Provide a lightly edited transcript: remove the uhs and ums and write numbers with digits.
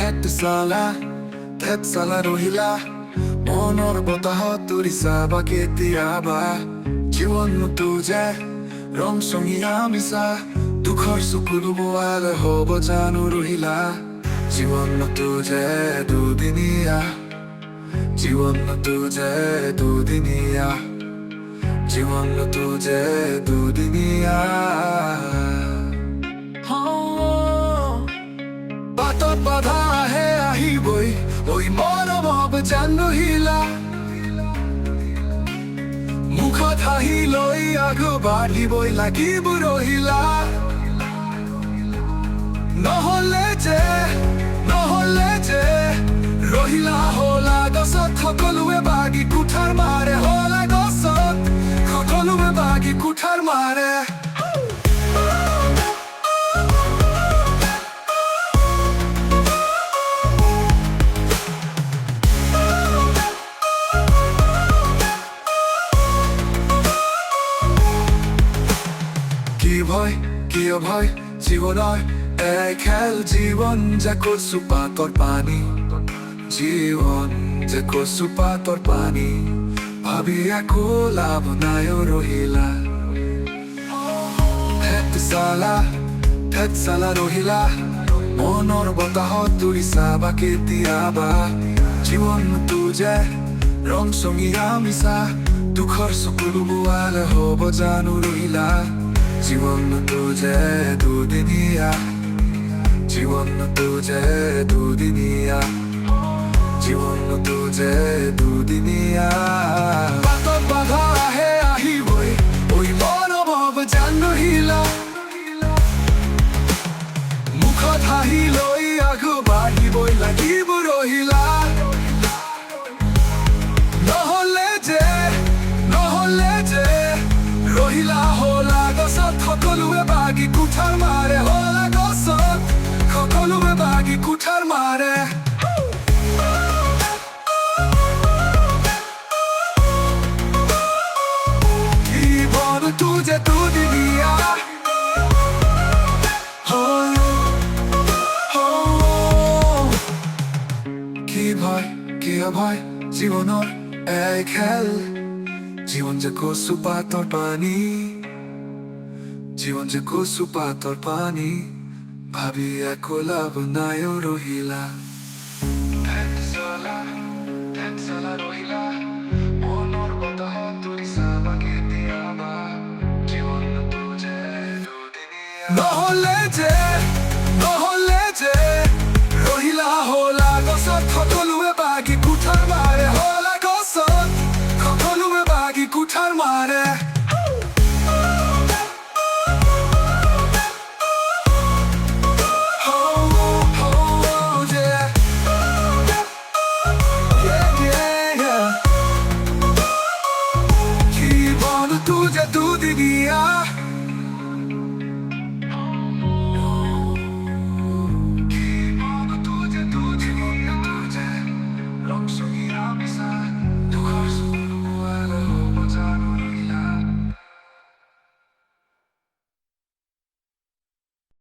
Hetsaলা ৰহিলা মনৰ বতাহত তুলিছা বা কেতিয়াবা জীৱন তুজে ৰং চঙীয়া মিছা দুখৰ চকুলো বোৱালে হ'ব জানো ৰহিলা জীৱন তুজে দুদিনীয়া জীৱন তুজে দুদিনীয়া জীৱন তুজে দুদিনীয়া বাটত বাধা আহে আহিবই ঐ মৰমব জান ৰহিলা মুখত হাঁহি লৈ আগবাঢ়িবই লাগিব ৰহিলা নহ'লে যে ৰহিলা হলা গছত সকলোৱে বাগি কুঠাৰ মাৰে হলা গছত সকলোৱে বাগি কুঠাৰ মাৰে কিয় ভয় জীৱনৰ এই খেল জীৱন যে কচু পাতৰ পানী জীৱন যে কচু পাতৰ পানী ভাবি একো লাভ নাই ৰহিলা ঠেতচালা ৰহিলা মনৰ বতাহত তুলিছা বা কেতিয়াবা জীৱন তুজে ৰং চঙীয়া মিছা দুখৰ চকুলো বোৱালে হ'ব জানো ৰহিলা জীবন তুজে দুদিনীয়া জীবন তুজে দুদিনীয়া জীবন তুজে দুদিনীয়া বাটত বাধা আহে আহিবই ঐ মৰমব জান ৰহিলা মুখত হাঁহি লৈ আগবাঢ়িবই লাগিব ৰহিলা নহ'লে যে ৰহিলা হলা গছত সকলোৱে বাগি কুঠাৰ মাৰে হলা গছত সকলোৱে বাগি কুঠাৰ মাৰে জীৱন তুজে দুদিনীয়া কিয় ভয় জীৱনৰ এই খেল জীবন যে কচু পাতৰ পানী জীবন যে কচু পাতৰ পানী ভাবি একো লাভ নাই ৰহিলা ঠেতচালা ৰহিলা মনৰ বতাহত তুলিছা বা কেতিয়াবা জীৱন তুজে দুদিনীয়া নহ'লে যে